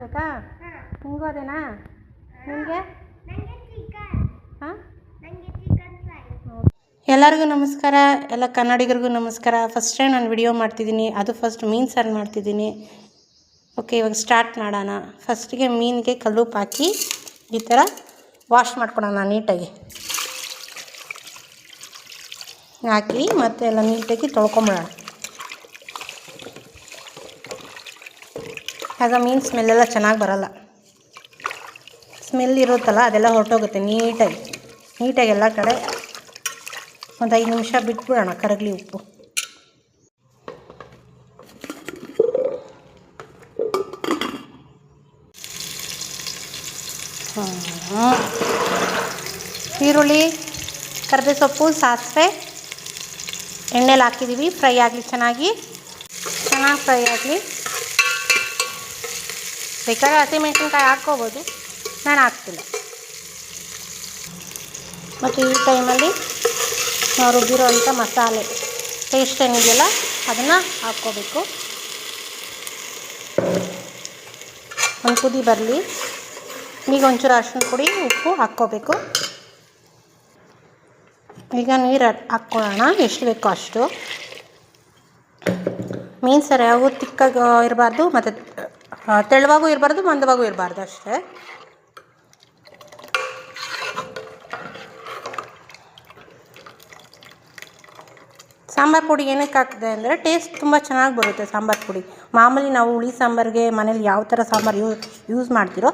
ಬೇಕಾ ನಿಮಗೂ ಅದೇನಾ ನಿಮಗೆ ಹಾಂ ಎಲ್ಲರಿಗೂ ನಮಸ್ಕಾರ, ಎಲ್ಲ ಕನ್ನಡಿಗರಿಗೂ ನಮಸ್ಕಾರ. ಫಸ್ಟ್ ಟೈಮ್ ನಾನು ವಿಡಿಯೋ ಮಾಡ್ತಿದ್ದೀನಿ, ಅದು ಫಸ್ಟ್ ಮೀನು ಸಾರು ಮಾಡ್ತಿದ್ದೀನಿ. ಓಕೆ, ಇವಾಗ ಸ್ಟಾರ್ಟ್ ಮಾಡೋಣ. ಫಸ್ಟಿಗೆ ಮೀನಿಗೆ ಕಲ್ಲುಪ್ಪು ಹಾಕಿ ಈ ಥರ ವಾಶ್ ಮಾಡ್ಕೊಳೋಣ ನೀಟಾಗಿ. ಹಾಕಿ ಮತ್ತೆ ಎಲ್ಲ ನೀಟಾಗಿ ತೊಳ್ಕೊಂಬಿಡೋಣ. ಆಗ ಮೀನು ಸ್ಮೆಲ್ಲೆಲ್ಲ ಚೆನ್ನಾಗಿ ಬರೋಲ್ಲ. ಸ್ಮೆಲ್ ಇರುತ್ತಲ್ಲ ಅದೆಲ್ಲ ಹೊರಟೋಗುತ್ತೆ. ನೀಟಾಗಿ ಎಲ್ಲ ಕಡೆ ಒಂದು 5 ನಿಮಿಷ ಬಿಟ್ಬಿಡೋಣ, ಕರಗಲಿ ಉಪ್ಪು. ಈರುಳ್ಳಿ, ಕರಿಬೇವು ಸೊಪ್ಪು, ಸಾಸಿವೆ ಎಣ್ಣೆಲಿ ಹಾಕಿದ್ದೀವಿ. ಫ್ರೈ ಆಗಲಿ, ಚೆನ್ನಾಗಿ ಫ್ರೈ ಆಗಲಿ. ಬೇಕಾದ್ರೆ ಹಸಿಮೆಣಸಿನ್ಕಾಯಿ ಹಾಕ್ಕೋಬೋದು, ನಾನು ಹಾಕ್ತಿಲ್ಲ. ಮತ್ತು ಈ ಟೈಮಲ್ಲಿ ನಾವು ರುಬ್ಬಿರೋ ಅಂಥ ಮಸಾಲೆ ಪೇಸ್ಟ್ ಏನಿದೆಯಲ್ಲ ಅದನ್ನು ಹಾಕ್ಕೋಬೇಕು. ಒಂದು ಕುದಿ ಬರಲಿ. ಈಗ ಒಂಚೂರು ಅರಿಶಿನ ಪುಡಿ, ಉಪ್ಪು ಹಾಕ್ಕೋಬೇಕು. ಈಗ ನೀರು ಹಾಕ್ಕೊಳ್ಳೋಣ, ಎಷ್ಟು ಬೇಕೋ ಅಷ್ಟು. ಮೀನು ಸಾರು ಯಾವಾಗೂ ತಿಕ್ಕಾಗಿ ಇರಬಾರ್ದು, ಮತ್ತು ತೆಳುವಾಗೂ ಇರಬಾರ್ದು, ಮಂದವಾಗೂ ಇರಬಾರ್ದು ಅಷ್ಟೇ. ಸಾಂಬಾರು ಪುಡಿ ಏನಕ್ಕೆ ಹಾಕಿದೆ ಅಂದರೆ ಟೇಸ್ಟ್ ತುಂಬ ಚೆನ್ನಾಗಿ ಬರುತ್ತೆ ಸಾಂಬಾರು ಪುಡಿ. ಮಾಮೂಲಿ ನಾವು ಹುಳಿ ಸಾಂಬಾರಿಗೆ ಮನೇಲಿ ಯಾವ ಥರ ಸಾಂಬಾರು ಯೂಸ್ ಮಾಡ್ತೀರೋ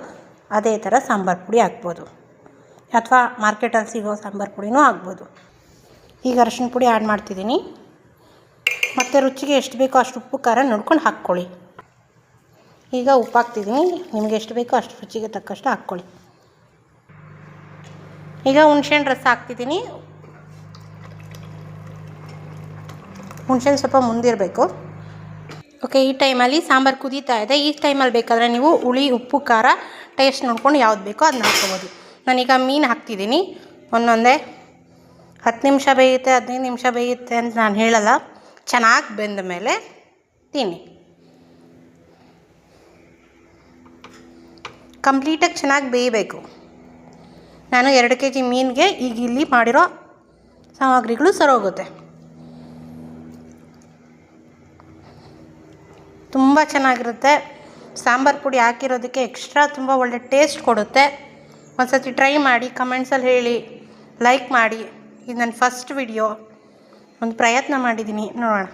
ಅದೇ ಥರ ಸಾಂಬಾರು ಪುಡಿ ಹಾಕ್ಬೋದು, ಅಥವಾ ಮಾರ್ಕೆಟಲ್ಲಿ ಸಿಗೋ ಸಾಂಬಾರು ಪುಡಿನೂ ಹಾಕ್ಬೋದು. ಈಗ ಅರಿಶಿನ ಪುಡಿ ಆ್ಯಡ್ ಮಾಡ್ತಿದ್ದೀನಿ. ಮತ್ತು ರುಚಿಗೆ ಎಷ್ಟು ಬೇಕೋ ಅಷ್ಟು ಉಪ್ಪು ಖಾರ ನೋಡ್ಕೊಂಡು ಹಾಕ್ಕೊಳ್ಳಿ. ಈಗ ಉಪ್ಪು ಹಾಕ್ತಿದ್ದೀನಿ, ನಿಮಗೆ ಎಷ್ಟು ಬೇಕೋ ಅಷ್ಟು ರುಚಿಗೆ ತಕ್ಕಷ್ಟು ಹಾಕ್ಕೊಳ್ಳಿ. ಈಗ ಹುಣ್ಸೆಹಣ್ಣು ರಸ ಹಾಕ್ತಿದ್ದೀನಿ. ಹುಣ್ಸೆಹಣ್ಣು ಸ್ವಲ್ಪ ಮುಂದಿರಬೇಕು. ಓಕೆ, ಈ ಟೈಮಲ್ಲಿ ಸಾಂಬಾರು ಕುದೀತಾ ಇದೆ. ಈ ಟೈಮಲ್ಲಿ ಬೇಕಾದರೆ ನೀವು ಹುಳಿ, ಉಪ್ಪು, ಖಾರ ಟೇಸ್ಟ್ ನೋಡ್ಕೊಂಡು ಯಾವ್ದು ಬೇಕೋ ಅದನ್ನ ಹಾಕ್ಕೋಬೋದು. ನಾನೀಗ ಮೀನು ಹಾಕ್ತಿದ್ದೀನಿ. ಒಂದೊಂದೇ 10 ನಿಮಿಷ ಬೇಯುತ್ತೆ, 15 ನಿಮಿಷ ಬೇಯುತ್ತೆ ಅಂತ ನಾನು ಹೇಳಲ್ಲ. ಚೆನ್ನಾಗಿ ಬೆಂದ ಮೇಲೆ ತಿನ್ನಿ. ಕಂಪ್ಲೀಟಾಗಿ ಚೆನ್ನಾಗಿ ಬೇಯಬೇಕು. ನಾನು 2 kg ಮೀನಿಗೆ ಈಗ ಇಲ್ಲಿ ಮಾಡಿರೋ ಸಾಮಗ್ರಿಗಳು ಸರೋಗುತ್ತೆ. ತುಂಬ ಚೆನ್ನಾಗಿರುತ್ತೆ. ಸಾಂಬಾರು ಪುಡಿ ಹಾಕಿರೋದಕ್ಕೆ ಎಕ್ಸ್ಟ್ರಾ ತುಂಬ ಒಳ್ಳೆ ಟೇಸ್ಟ್ ಕೊಡುತ್ತೆ. ಒಂದು ಸತಿ ಟ್ರೈ ಮಾಡಿ, ಕಮೆಂಟ್ಸಲ್ಲಿ ಹೇಳಿ, ಲೈಕ್ ಮಾಡಿ. ಇದು ನನ್ನ ಫಸ್ಟ್ ವಿಡಿಯೋ, ಒಂದು ಪ್ರಯತ್ನ ಮಾಡಿದ್ದೀನಿ, ನೋಡೋಣ.